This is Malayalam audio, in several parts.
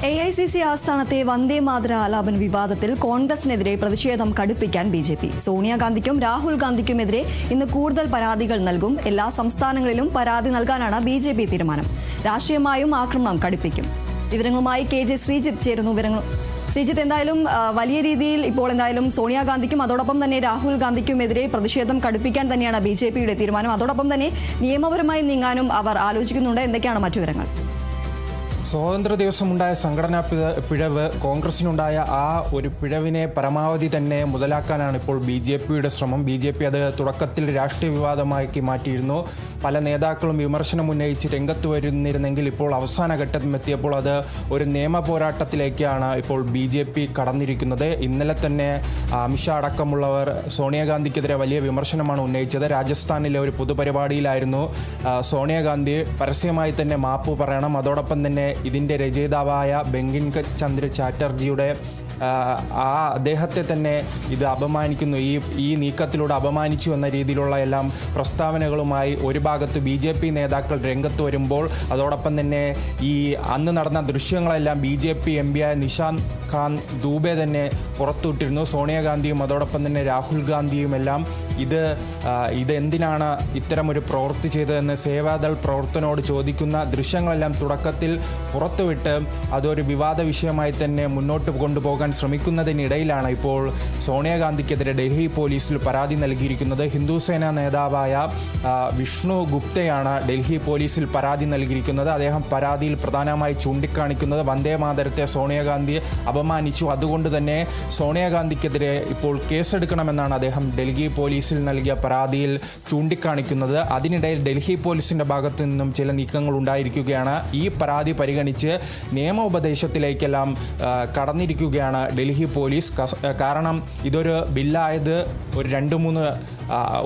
AICC ആസ്ഥാനത്തെ വന്ദേ മാതര ആലാപന വിവാദത്തിൽ കോൺഗ്രസിനെതിരെ പ്രതിഷേധം കടുപ്പിക്കാൻ BJP. സോണിയാഗാന്ധിക്കും രാഹുൽ ഗാന്ധിക്കുമെതിരെ ഇന്ന് കൂടുതൽ പരാതികൾ നൽകും. എല്ലാ സംസ്ഥാനങ്ങളിലും പരാതി നൽകാനാണ് BJP തീരുമാനം. രാഷ്ട്രീയമായും ആക്രമണം കടുപ്പിക്കും. വിവരങ്ങളുമായി KJ ശ്രീജിത്ത് ചേരുന്നു. ശ്രീജിത്ത്, എന്തായാലും വലിയ രീതിയിൽ ഇപ്പോൾ എന്തായാലും സോണിയാഗാന്ധിക്കും അതോടൊപ്പം തന്നെ രാഹുൽ ഗാന്ധിക്കുമെതിരെ പ്രതിഷേധം കടുപ്പിക്കാൻ തന്നെയാണ് BJPയുടെ തീരുമാനം. അതോടൊപ്പം തന്നെ നിയമപരമായി നീങ്ങാനും അവർ ആലോചിക്കുന്നുണ്ട്. എന്തൊക്കെയാണ് മറ്റു വിവരങ്ങൾ? സ്വാതന്ത്ര്യ ദിവസമുണ്ടായ സംഘടനാ പിഴവ്, കോൺഗ്രസിനുണ്ടായ ആ ഒരു പിഴവിനെ പരമാവധി തന്നെ മുതലാക്കാനാണ് ഇപ്പോൾ BJPയുടെ ശ്രമം. BJP അത് തുടക്കത്തിൽ രാഷ്ട്രീയ വിവാദമാക്കി മാറ്റിയിരുന്നു. പല നേതാക്കളും വിമർശനം ഉന്നയിച്ച് രംഗത്ത് വരുന്നിരുന്നെങ്കിൽ ഇപ്പോൾ അവസാന ഘട്ടത്തിലെത്തിയപ്പോൾ അത് ഒരു നിയമ പോരാട്ടത്തിലേക്കാണ് ഇപ്പോൾ BJP കടന്നിരിക്കുന്നത്. ഇന്നലെ തന്നെ അമിത്ഷാ അടക്കമുള്ളവർ സോണിയാഗാന്ധിക്കെതിരെ വലിയ വിമർശനമാണ് ഉന്നയിച്ചത്. രാജസ്ഥാനിലെ ഒരു പൊതുപരിപാടിയിലായിരുന്നു സോണിയാഗാന്ധി പരസ്യമായി തന്നെ മാപ്പ് പറയണം, അതോടൊപ്പം തന്നെ ഇതിൻ്റെ രചയിതാവായ ബങ്കിം ചന്ദ്ര ചാറ്റർജിയുടെ അദ്ദേഹത്തെ തന്നെ ഇത് അപമാനിക്കുന്നു, ഈ നീക്കത്തിലൂടെ അപമാനിച്ചു എന്ന രീതിയിലുള്ള എല്ലാം പ്രസ്താവനകളുമായി ഒരു ഭാഗത്ത് BJP നേതാക്കൾ രംഗത്ത് വരുമ്പോൾ, അതോടൊപ്പം തന്നെ ഈ അന്ന് നടന്ന ദൃശ്യങ്ങളെല്ലാം BJP MP ആയ നിഷാന്ത് ഖാൻ ദൂബെ തന്നെ പുറത്തുവിട്ടിരുന്നു. സോണിയാഗാന്ധിയും അതോടൊപ്പം തന്നെ രാഹുൽ ഗാന്ധിയും എല്ലാം ഇതെന്തിനാണ് ഇത്തരമൊരു പ്രവൃത്തി ചെയ്തതെന്ന് സേവാദൾ പ്രവർത്തനോട് ചോദിക്കുന്ന ദൃശ്യങ്ങളെല്ലാം തുടക്കത്തിൽ പുറത്തുവിട്ട് അതൊരു വിവാദ വിഷയമായി തന്നെ മുന്നോട്ട് കൊണ്ടുപോകാൻ ശ്രമിക്കുന്നതിനിടയിലാണ് ഇപ്പോൾ സോണിയാഗാന്ധിക്കെതിരെ ഡൽഹി പോലീസിൽ പരാതി നൽകിയിരിക്കുന്നത്. ഹിന്ദുസേന നേതാവായ വിഷ്ണു ഗുപ്തയാണ് ഡൽഹി പോലീസിൽ പരാതി നൽകിയിരിക്കുന്നത്. അദ്ദേഹം പരാതിയിൽ പ്രധാനമായി ചൂണ്ടിക്കാണിക്കുന്നത് വന്ദേ മാതരത്തെ സോണിയാഗാന്ധി അപമാനിച്ചു, അതുകൊണ്ട് തന്നെ സോണിയാഗാന്ധിക്കെതിരെ ഇപ്പോൾ കേസെടുക്കണമെന്നാണ് അദ്ദേഹം ഡൽഹി പോലീസിൽ നൽകിയ പരാതിയിൽ ചൂണ്ടിക്കാണിക്കുന്നത്. അതിനിടയിൽ ഡൽഹി പോലീസിൻ്റെ ഭാഗത്തു നിന്നും ചില നീക്കങ്ങൾ ഉണ്ടായിരിക്കുകയാണ്. ഈ പരാതി പരിഗണിച്ച് നിയമോപദേശത്തിലേക്കെല്ലാം കടന്നിരിക്കുകയാണ് ഡൽഹി പോലീസ്. കാരണം ഇതൊരു ബില്ലായത് ഒരു 2-3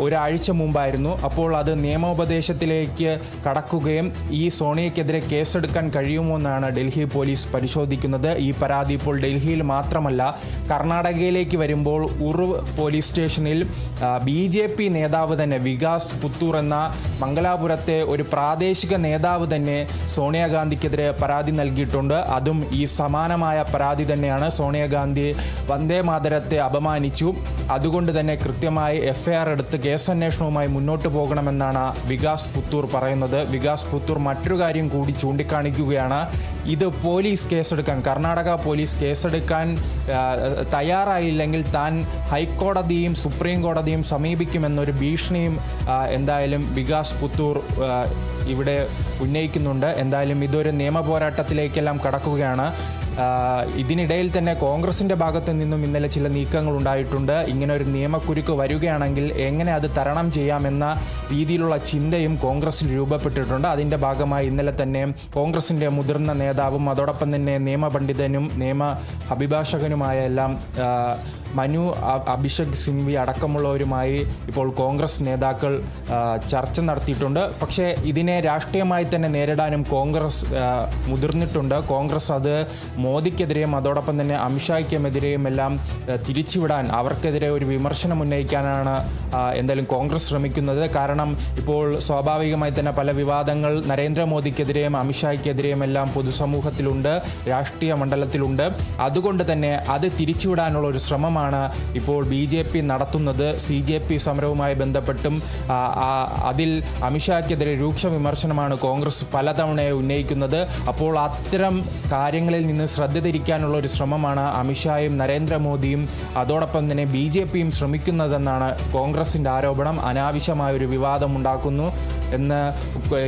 ഒരാഴ്ച മുമ്പായിരുന്നു. അപ്പോൾ അത് നിയമോപദേശത്തിലേക്ക് കടക്കുകയും ഈ സോണിയയ്ക്കെതിരെ കേസെടുക്കാൻ കഴിയുമോ എന്നാണ് ഡൽഹി പോലീസ് പരിശോധിക്കുന്നത്. ഈ പരാതി ഇപ്പോൾ ഡൽഹിയിൽ മാത്രമല്ല കർണാടകയിലേക്ക് വരുമ്പോൾ ഉറവ് പോലീസ് സ്റ്റേഷനിൽ BJP നേതാവ് തന്നെ വികാസ് പുത്തൂർ എന്ന മംഗലാപുരത്തെ ഒരു പ്രാദേശിക നേതാവ് തന്നെ സോണിയാഗാന്ധിക്കെതിരെ പരാതി നൽകിയിട്ടുണ്ട്. അതും ഈ സമാനമായ പരാതി തന്നെയാണ്. സോണിയാഗാന്ധി വന്ദേ മാതരത്തെ അപമാനിച്ചു, അതുകൊണ്ട് തന്നെ കൃത്യമായി FIR എടുത്ത് കേസന്വേഷണവുമായി മുന്നോട്ട് പോകണമെന്നാണ് വികാസ് പുത്തൂർ പറയുന്നത്. വികാസ് പുത്തൂർ മറ്റൊരു കാര്യം കൂടി ചൂണ്ടിക്കാണിക്കുകയാണ്. ഇത് പോലീസ് കേസെടുക്കാൻ, കർണാടക പോലീസ് കേസെടുക്കാൻ തയ്യാറായില്ലെങ്കിൽ താൻ ഹൈക്കോടതിയും സുപ്രീം കോടതിയും സമീപിക്കുമെന്നൊരു ഭീഷണിയും എന്തായാലും വികാസ് പുത്തൂർ ഇവിടെ ഉന്നയിക്കുന്നുണ്ട്. എന്തായാലും ഇതൊരു നിയമ പോരാട്ടത്തിലേക്കെല്ലാം കടക്കുകയാണ്. ഇതിനിടയിൽ തന്നെ കോൺഗ്രസിൻ്റെ ഭാഗത്തു നിന്നും ഇന്നലെ ചില നീക്കങ്ങൾ ഉണ്ടായിട്ടുണ്ട്. ഇങ്ങനെ ഒരു നിയമക്കുരുക്ക് വരികയാണെങ്കിൽ എങ്ങനെ അത് തരണം ചെയ്യാമെന്ന രീതിയിലുള്ള ചിന്തയും കോൺഗ്രസിൽ രൂപപ്പെട്ടിട്ടുണ്ട്. അതിൻ്റെ ഭാഗമായി ഇന്നലെ തന്നെ കോൺഗ്രസിൻ്റെ മുതിർന്ന നേതാവും അതോടൊപ്പം തന്നെ നിയമപണ്ഡിതനും നിയമ അഭിഭാഷകനുമായ എല്ലാം മനു അഭിഷേക് സിംഗ്വി അടക്കമുള്ളവരുമായി ഇപ്പോൾ കോൺഗ്രസ് നേതാക്കൾ ചർച്ച നടത്തിയിട്ടുണ്ട്. പക്ഷേ ഇതിനെ രാഷ്ട്രീയമായി തന്നെ നേരിടാനും കോൺഗ്രസ് മുതിർന്നിട്ടുണ്ട്. കോൺഗ്രസ് അത് മോദിക്കെതിരെയും അതോടൊപ്പം തന്നെ അമിത്ഷായ്ക്കുമെതിരെയും എല്ലാം തിരിച്ചുവിടാൻ, അവർക്കെതിരെ ഒരു വിമർശനം ഉന്നയിക്കാനാണ് എന്തായാലും കോൺഗ്രസ് ശ്രമിക്കുന്നത്. കാരണം ഇപ്പോൾ സ്വാഭാവികമായി തന്നെ പല വിവാദങ്ങൾ നരേന്ദ്രമോദിക്കെതിരെയും അമിത്ഷായ്ക്കെതിരെയും എല്ലാം പൊതുസമൂഹത്തിലുണ്ട്, രാഷ്ട്രീയ മണ്ഡലത്തിലുണ്ട്. അതുകൊണ്ട് തന്നെ അത് തിരിച്ചുവിടാനുള്ള ഒരു ശ്രമമാണ് ഇപ്പോൾ BJP നടത്തുന്നത്. CJP സമരവുമായി ബന്ധപ്പെട്ടും അതിൽ അമിത്ഷായ്ക്കെതിരെ രൂക്ഷ വിമർശനമാണ് കോൺഗ്രസ് പലതവണ ഉന്നയിക്കുന്നത്. അപ്പോൾ അത്തരം കാര്യങ്ങളിൽ നിന്ന് ശ്രദ്ധ തിരിക്കാനുള്ള ഒരു ശ്രമമാണ് അമിത്ഷായും നരേന്ദ്രമോദിയും അതോടൊപ്പം തന്നെ BJPയും ശ്രമിക്കുന്നതെന്നാണ് കോൺഗ്രസിൻ്റെ ആരോപണം. അനാവശ്യമായ ഒരു വിവാദം ഉണ്ടാക്കുന്നു എന്ന്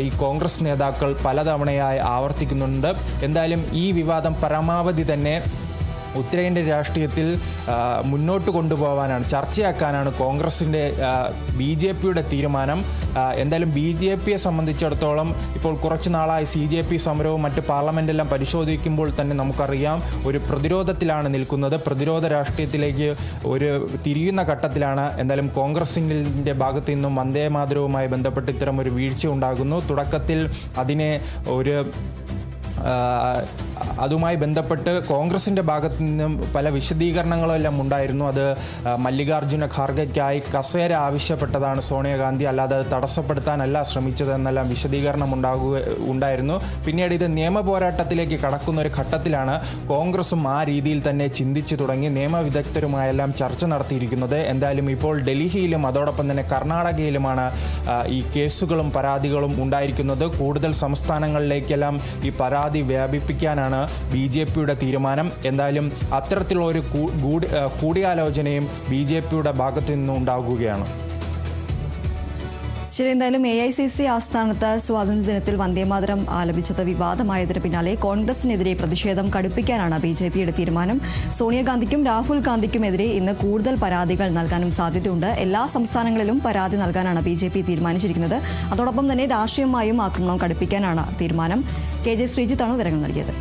ഈ കോൺഗ്രസ് നേതാക്കൾ പലതവണയായി ആവർത്തിക്കുന്നുണ്ട്. എന്തായാലും ഈ വിവാദം പരമാവധി തന്നെ ഉത്തരേന്ത്യൻ രാഷ്ട്രീയത്തിൽ മുന്നോട്ട് കൊണ്ടുപോകാനാണ്, ചർച്ചയാക്കാനാണ് കോൺഗ്രസിൻ്റെ BJPയുടെ തീരുമാനം. എന്തായാലും BJPയെ സംബന്ധിച്ചിടത്തോളം ഇപ്പോൾ കുറച്ച് നാളായി CJP സമരവും മറ്റ് പാർലമെൻറ്റെല്ലാം പരിശോധിക്കുമ്പോൾ തന്നെ നമുക്കറിയാം ഒരു പ്രതിരോധത്തിലാണ് നിൽക്കുന്നത്. പ്രതിരോധ രാഷ്ട്രീയത്തിലേക്ക് ഒരു തിരിയുന്ന ഘട്ടത്തിലാണ്. എന്തായാലും കോൺഗ്രസിൻ്റെ ഭാഗത്തു നിന്നും വന്ദേ മാതരവുമായി ബന്ധപ്പെട്ട് ഇത്തരം ഒരു വീഴ്ച ഉണ്ടാകുന്നു. തുടക്കത്തിൽ അതിനെ ഒരു അതുമായി ബന്ധപ്പെട്ട് കോൺഗ്രസിൻ്റെ ഭാഗത്തു നിന്നും പല വിശദീകരണങ്ങളും എല്ലാം ഉണ്ടായിരുന്നു. അത് മല്ലികാർജ്ജുന ഖാർഗെയ്ക്കായി കസേര ആവശ്യപ്പെട്ടതാണ് സോണിയാഗാന്ധി, അല്ലാതെ അത് തടസ്സപ്പെടുത്താനല്ല ശ്രമിച്ചതെന്നെല്ലാം വിശദീകരണം ഉണ്ടായിരുന്നു. പിന്നീട് ഇത് നിയമ പോരാട്ടത്തിലേക്ക് കടക്കുന്ന ഒരു ഘട്ടത്തിലാണ് കോൺഗ്രസും ആ രീതിയിൽ തന്നെ ചിന്തിച്ചു തുടങ്ങി നിയമവിദഗ്ധരുമായെല്ലാം ചർച്ച നടത്തിയിരിക്കുന്നത്. എന്തായാലും ഇപ്പോൾ ഡൽഹിയിലും അതോടൊപ്പം തന്നെ കർണാടകയിലുമാണ് ഈ കേസുകളും പരാതികളും ഉണ്ടായിരിക്കുന്നത്. കൂടുതൽ സംസ്ഥാനങ്ങളിലേക്കെല്ലാം ഈ പരാതി വ്യാപിപ്പിക്കാനാണ് BJPയുടെ തീരുമാനം. എന്തായാലും അത്തരത്തിലുള്ള ഒരു കൂടിയാലോചനയും BJPയുടെ ഭാഗത്തു നിന്നും ഉണ്ടാകുകയാണ്. ശരി, എന്തായാലും AICC ആസ്ഥാനത്ത് സ്വാതന്ത്ര്യദിനത്തിൽ വന്ദേമാതരം ആലപിച്ചത് വിവാദമായതിന് പിന്നാലെ കോൺഗ്രസിനെതിരെ പ്രതിഷേധം കടുപ്പിക്കാനാണ് BJPയുടെ തീരുമാനം. സോണിയാഗാന്ധിക്കും രാഹുൽ ഗാന്ധിക്കുമെതിരെ ഇന്ന് കൂടുതൽ പരാതികൾ നൽകാനും സാധ്യതയുണ്ട്. എല്ലാ സംസ്ഥാനങ്ങളിലും പരാതി നൽകാനാണ് BJP തീരുമാനിച്ചിരിക്കുന്നത്. അതോടൊപ്പം തന്നെ രാഷ്ട്രീയമായും ആക്രമണം കടുപ്പിക്കാനാണ് തീരുമാനം. KJ ശ്രീജിത്താണ് വിവരങ്ങൾ നൽകിയത്.